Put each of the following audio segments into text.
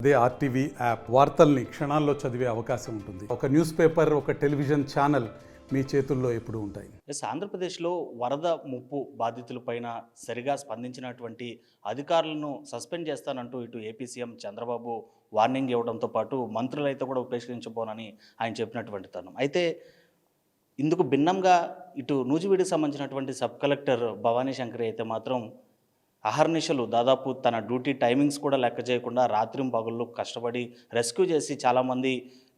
అదే RTV app వార్తల్ని క్షణాల్లో చదివే అవకాశం ఉంటుంది. ఒక న్యూస్ పేపర్, ఒక టెలివిజన్ ఛానల్ మీ చేతుల్లో ఎప్పుడూ ఉంటాయి. ఆంధ్రప్రదేశ్లో వరద ముప్పు బాధితులపైన సరిగా స్పందించినటువంటి అధికారులను సస్పెండ్ చేస్తానంటూ ఇటు ఏపీ సీఎం చంద్రబాబు వార్నింగ్ ఇవ్వడంతో పాటు మంత్రులైతే కూడా ఉపేక్షించబోనని ఆయన చెప్పినటువంటి తరుణం. అయితే ఇందుకు భిన్నంగా ఇటు నూజివీడికి సంబంధించినటువంటి సబ్ కలెక్టర్ భవానీ శంకరి అయితే మాత్రం అహర్నిశలు దాదాపు తన డ్యూటీ టైమింగ్స్ కూడా లెక్క చేయకుండా రాత్రింపగళ్ళు కష్టపడి రెస్క్యూ చేసి చాలామంది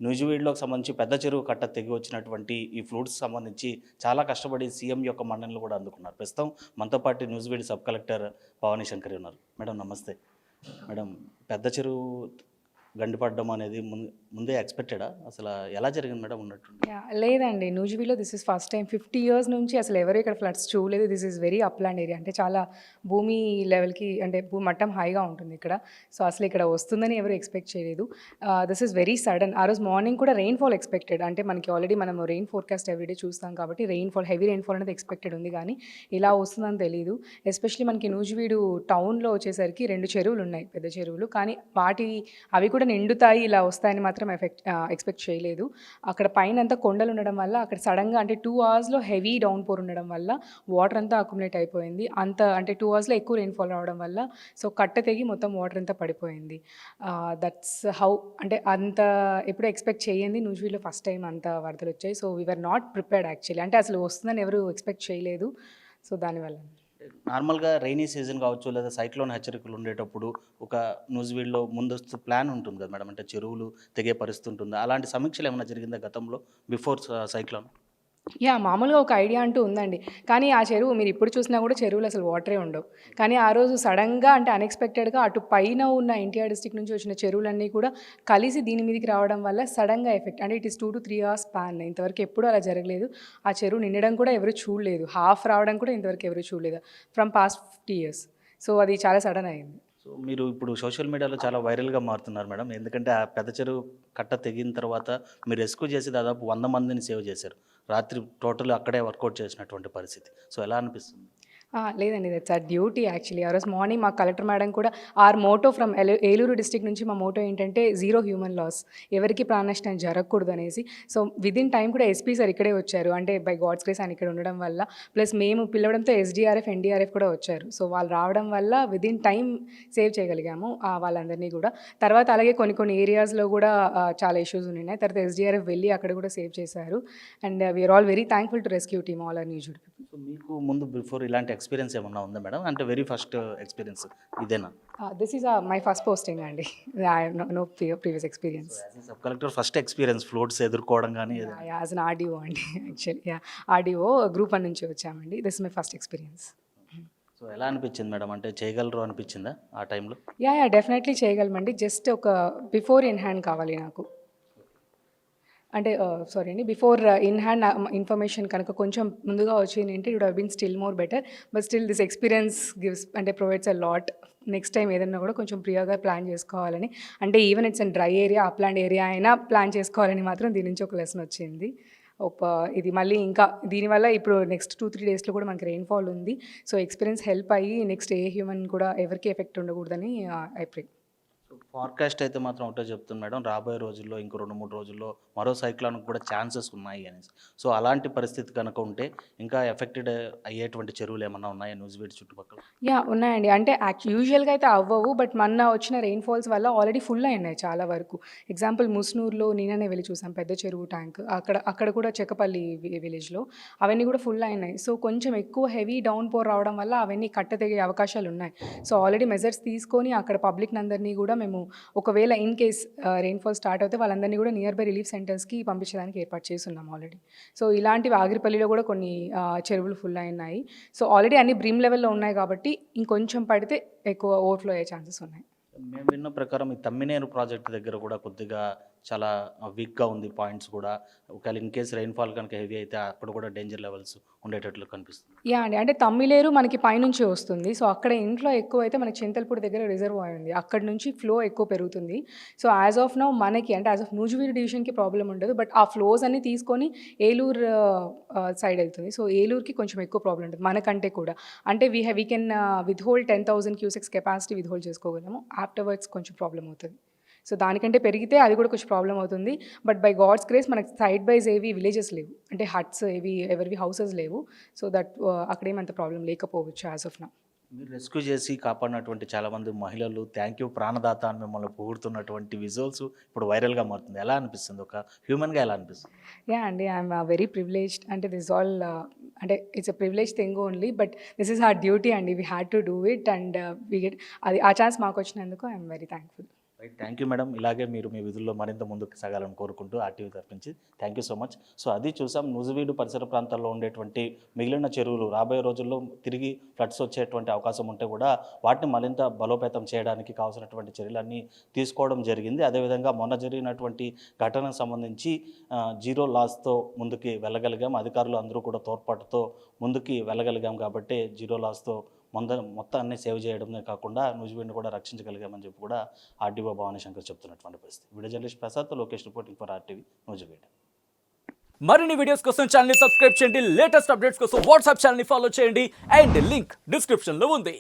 నూజివీడులోకి సంబంధించి పెద్ద చెరువు కట్ట తెగి వచ్చినటువంటి ఈ ఫ్లూడ్స్ సంబంధించి చాలా కష్టపడి సీఎం యొక్క మన్ననలు కూడా అందుకున్నారు. ప్రస్తుతం మనతో పాటు నూజివీడు సబ్ కలెక్టర్ భవానీ శంకరి ఉన్నారు. మేడం నమస్తే. మేడం, పెద్ద చెరువు గండిపడడం అనేది ముందే ఎక్స్పెక్టెడా? అసలు ఎలా జరిగింది మేడం ఉన్నట్టు? లేదండి, నూజివీడ్లో this is first time. 50 years నుంచి అసలు ఎవరు ఇక్కడ ఫ్లడ్స్ చూడలేదు. This is very upland area, అంటే చాలా భూమి లెవెల్కి, అంటే భూమట్టం హైగా ఉంటుంది ఇక్కడ. సో అసలు ఇక్కడ వస్తుందని ఎవరు ఎక్స్పెక్ట్ చేయలేదు. This is very sudden. ఆ రోజు మార్నింగ్ కూడా రెయిన్ఫాల్ ఎక్స్పెక్టెడ్, అంటే మనకి ఆల్రెడీ మనం రెయిన్ ఫోర్కాస్ట్ ఎవ్రీడే చూస్తాం కాబట్టి రెయిన్ఫాల్, హెవీ రెయిన్ఫాల్ అనేది ఎక్స్పెక్టెడ్ ఉంది, కానీ ఇలా వస్తుందని తెలియదు. ఎస్పెషలీ మనకి నూజివీడు టౌన్లో వచ్చేసరికి 2 చెరువులు ఉన్నాయి, పెద్ద చెరువులు, కానీ అవి కూడా నిండుతాయి, ఇలా వస్తాయని మాత్రం ఎక్స్పెక్ట్ చేయలేదు. అక్కడ పైన అంతా కొండలు ఉండడం వల్ల అక్కడ సడన్గా, అంటే 2 hours హెవీ డౌన్ పోర్ ఉండడం వల్ల వాటర్ అంతా అక్యుములేట్ అయిపోయింది. అంటే 2 hours ఎక్కువ రెయిన్ఫాల్ రావడం వల్ల సో కట్ట తెగి మొత్తం వాటర్ అంతా పడిపోయింది. దట్స్ హౌ, అంటే అంత ఎప్పుడు ఎక్స్పెక్ట్ చేయండి. నూజివీడ్లో ఫస్ట్ టైం అంత వరదలు వచ్చాయి. So we're not prepared actually, అంటే అసలు వస్తుందని ఎవరు ఎక్స్పెక్ట్ చేయలేదు. సో దానివల్ల నార్మల్గా రైనీ సీజన్ కావచ్చు లేదా సైక్లోన్ హెచ్చరికలు ఉండేటప్పుడు ఒక నూజివీడ్లో ముందస్తు ప్లాన్ ఉంటుంది కదా మేడం, అంటే చెరువులు తెగే పరిస్థితి ఉంటుంది. అలాంటి సమీక్షలు ఏమైనా జరిగిందా గతంలో బిఫోర్ సైక్లోన్? మామూలుగా ఒక ఐడియా అంటూ ఉందండి, కానీ ఆ చెరువు మీరు ఇప్పుడు చూసినా కూడా చెరువులు అసలు వాటరే ఉండవు. కానీ ఆ రోజు సడన్గా, అంటే అన్ఎక్స్పెక్టెడ్గా అటు పైన ఉన్న ఎన్టీఆర్ డిస్ట్రిక్ట్ నుంచి వచ్చిన చెరువులన్నీ కూడా కలిసి దీని మీదకి రావడం వల్ల సడన్గా ఎఫెక్ట్, అంటే it is 2 to 3 hours span. ఇంతవరకు ఎప్పుడూ అలా జరగలేదు. ఆ చెరువు నిండడం కూడా ఎవరు చూడలేదు, హాఫ్ రావడం కూడా ఇంతవరకు ఎవరు చూడలేదు ఫ్రమ్ పాస్ట్ 50 years. సో అది చాలా సడన్ అయింది. సో మీరు ఇప్పుడు సోషల్ మీడియాలో చాలా వైరల్గా మారుతున్నారు మేడం, ఎందుకంటే ఆ పెద్ద చెరువు కట్ట తెగిన తర్వాత మీరు రెస్క్యూ చేసి దాదాపు 100 మందిని సేవ్ చేశారు. రాత్రి టోటల్ అక్కడే వర్కౌట్ చేసినటువంటి పరిస్థితి. సో ఎలా అనిపిస్తుంది? లేదండి, దట్స్ ఆర్ డ్యూటీ యాక్చువల్లీ. ఆ రోజు మార్నింగ్ మా కలెక్టర్ మేడం కూడా our motto from Eluru district నుంచి మా మోటో ఏంటంటే 0 human loss, ఎవరికి ప్రాణ నష్టం జరగకూడదు అనేసి. సో విదిన్ టైం కూడా ఎస్పీ సార్ ఇక్కడే వచ్చారు, అంటే బై గాడ్స్ గ్రేస్ ఆయన ఇక్కడ ఉండడం వల్ల, ప్లస్ మేము పిలవడంతో SDRF NDRF కూడా వచ్చారు. సో వాళ్ళు రావడం వల్ల విదిన్ టైం సేవ్ చేయగలిగాము వాళ్ళందరినీ కూడా. తర్వాత అలాగే కొన్ని ఏరియాస్లో కూడా చాలా ఇష్యూస్ ఉన్నాయి. తర్వాత SDRF వెళ్ళి అక్కడ కూడా సేవ్ చేశారు. And we are all very thankful to rescue team, all our Nuzvid people. So మీకు ముందు బిఫోర్ ఇలాంటి ఎక్స్పీరియన్స్ ఏమన్నా ఉందా మేడం? అంటే వెరీ ఫస్ట్ ఎక్స్పీరియన్స్ ఇదేనా? This is my first posting అండి. I have no previous experience. Sub collector first experience floods ఎదుర్కోవడం కానీ? యాజ్ అన్ ఆర్డీఓ అండి, యాక్చువల్లీ ఆర్డీఓ గ్రూప్ 1 నుంచి వచ్చామండి. This is my first experience. So ఎలా అనిపించింది మేడం, అంటే చేయగలరు అనిపించిందా ఆ టైంలో? డెఫినెట్లీ చేయగలమండి. జస్ట్ ఒక బిఫోర్ ఇన్ హ్యాండ్ కావాలి నాకు, అంటే సారీ అండి, బిఫోర్ ఇన్ హ్యాండ్ ఇన్ఫర్మేషన్ కనుక కొంచెం ముందుగా వచ్చింది అంటే it would have been still more better. But still this experience gives, అంటే provides a lot. Next time ఏదైనా కూడా కొంచెం ప్రియాగా ప్లాన్ చేసుకోవాలని, అంటే even it's and dry area, upland area అయినా ప్లాన్ చేసుకోవాలని మాత్రం దీని నుంచి ఒక లెసన్ వచ్చింది. ఇది మళ్ళీ ఇంకా దీనివల్ల ఇప్పుడు నెక్స్ట్ 2-3 daysలో కూడా మనకి రెయిన్ఫాల్ ఉంది. సో ఎక్స్పీరియన్స్ హెల్ప్ అయ్యి నెక్స్ట్ ఏ హ్యూమన్ కూడా ఎవరికి ఎఫెక్ట్ ఉండకూడదని ఐ ప్రే. ఫార్కాస్ట్ అయితే మాత్రం ఒకటే చెప్తుంది మేడం, రాబోయే రోజుల్లో ఇంకో 2-3 రోజుల్లో మరో సైక్లోన్కి కూడా ఛాన్సెస్ ఉన్నాయి అనేసి. సో అలాంటి పరిస్థితి కనుక ఉంటే ఇంకా ఎఫెక్టెడ్ అయ్యేటువంటి చెరువులు ఏమన్నా ఉన్నాయా నూజివీడు చుట్టుపక్కల? ఉన్నాయండి, అంటే యూజువల్గా అయితే అవ్వవు, బట్ మొన్న వచ్చిన రెయిన్ఫాల్స్ వల్ల ఆల్రెడీ ఫుల్ అయినాయి చాలా వరకు. ఎగ్జాంపుల్ ముస్నూరులో నేననే వెళ్ళి చూసాం, పెద్ద చెరువు ట్యాంక్, అక్కడ కూడా చెక్కపల్లి విలేజ్లో అవన్నీ కూడా ఫుల్ అయినాయి. సో కొంచెం ఎక్కువ హెవీ డౌన్ పోర్ రావడం వల్ల అవన్నీ కట్ట తెగే అవకాశాలు ఉన్నాయి. సో ఆల్రెడీ మెజర్స్ తీసుకొని అక్కడ పబ్లిక్ అందరినీ కూడా మేము ఒకవేళ ఇన్ కేస్ రెయిన్ఫాల్ స్టార్ట్ అవుతే వాళ్ళందరినీ కూడా నియర్ బై రిలీఫ్ సెంటర్స్కి పంపించడానికి ఏర్పాటు చేస్తున్నాం ఆల్రెడీ. సో ఇలాంటివి ఆగిరిపల్లిలో కూడా కొన్ని చెరువులు ఫుల్ అయినాయి. సో ఆల్రెడీ అన్ని బ్రీమ్ లెవెల్లో ఉన్నాయి కాబట్టి ఇంకొంచెం పడితే ఎక్కువ ఓవర్ఫ్లో అయ్యే ఛాన్సెస్ ఉన్నాయి. మేము విన్న ప్రకారం ఈ తమ్మినేరు ప్రాజెక్ట్ దగ్గర కూడా కొద్దిగా చాలా వీక్గా ఉంది పాయింట్స్ కూడా. ఒకవేళ ఇన్ కేసు రెయిన్ఫాల్ కనుక హెవీ అయితే అక్కడ కూడా డేంజర్ లెవెల్స్ ఉండేటట్లు కనిపిస్తుంది. అండి, అంటే తమ్మిలేరు మనకి పైనుంచి వస్తుంది. సో అక్కడ ఇంట్లో ఎక్కువ అయితే మనకి చింతలపూడి దగ్గర రిజర్వాయర్ ఉంది, అక్కడ నుంచి ఫ్లో ఎక్కువ పెరుగుతుంది. సో యాజ్ ఆఫ్ నౌ మనకి, అంటే యాజ్ ఆఫ్ నూజివీడు డివిజన్కి ప్రాబ్లం ఉండదు, బట్ ఆ ఫ్లోస్ అన్ని తీసుకొని ఏలూరు సైడ్ వెళ్తుంది. సో ఏలూరుకి కొంచెం ఎక్కువ ప్రాబ్లం ఉంటుంది మనకంటే కూడా. అంటే we can withhold 10,000 cusecs capacity withhold చేసుకోగలము. ఆఫ్టర్వర్డ్స్ కొంచెం ప్రాబ్లం అవుతుంది. సో దానికంటే పెరిగితే అది కూడా కొంచెం ప్రాబ్లం అవుతుంది. బట్ బై గాడ్స్ గ్రేస్ మనకి సైడ్ బైస్ ఏవి విలేజెస్ లేవు, అంటే హట్స్ ఏవి ఎవరివి హౌసెస్ లేవు. సో దట్ అక్కడేమంత ప్రాబ్లం లేకపోవచ్చు యాజ్ ఆఫ్ నౌ. మీరు రెస్క్యూ చేసి కాపాడినటువంటి చాలామంది మహిళలు థ్యాంక్ యూ ప్రాణదాత అని మిమ్మల్ని పొగుడుతున్నటువంటి విజువల్స్ ఇప్పుడు వైరల్గా మారుతుంది. ఎలా అనిపిస్తుంది? ఒక హ్యూమన్గా ఎలా అనిపిస్తుంది? యా అండి, ఐఎమ్ వెరీ ప్రివిలేజ్డ్. అంటే దిస్ ఆల్ అంటే it's a privilege thing only, but this is our duty అండి. We had to do it and we get అది ఆ ఛాన్స్ మాకు వచ్చినందుకు I'm very thankful. Right, thank you madam. ఇలాగే మీరు మీ విధుల్లో మరింత ముందుకు సాగాలని కోరుకుంటూ ఆర్టీవీ తరపించి thank you so much. So అది చూసాం, నూజివీడు పరిసర ప్రాంతాల్లో ఉండేటువంటి మిగిలిన చెరువులు రాబోయే రోజుల్లో తిరిగి ఫ్లడ్స్ వచ్చేటువంటి అవకాశం ఉంటే కూడా వాటిని మరింత బలోపేతం చేయడానికి కావాల్సినటువంటి చర్యలన్నీ తీసుకోవడం జరిగింది. అదేవిధంగా మొన్న జరిగినటువంటి ఘటనకు సంబంధించి జీరో లాస్తో ముందుకి వెళ్ళగలిగాం. అధికారులు అందరూ కూడా తోడ్పాటుతో ముందుకి వెళ్ళగలిగాం కాబట్టి జీరో లాస్తో మొత్తాన్ని సేవ్ చేయడమే కాకుండా నూజివీడుని కూడా రక్షించగలిగామని చెప్పి కూడా ఆర్డీఓ భవానీ శంకర్ చెప్తున్నటువంటి పరిస్థితి. Video journalist Prasad, Lokesh reporting for RTV Nuzvid. మరిన్ని వీడియోస్ కోసం ఛానల్ ని సబ్స్క్రైబ్ చేయండి. లేటెస్ట్ అప్డేట్స్ కోసం వాట్సాప్ ఛానల్ ని ఫాలో చేయండి. అండ్ లింక్ డిస్క్రిప్షన్ లో ఉంది.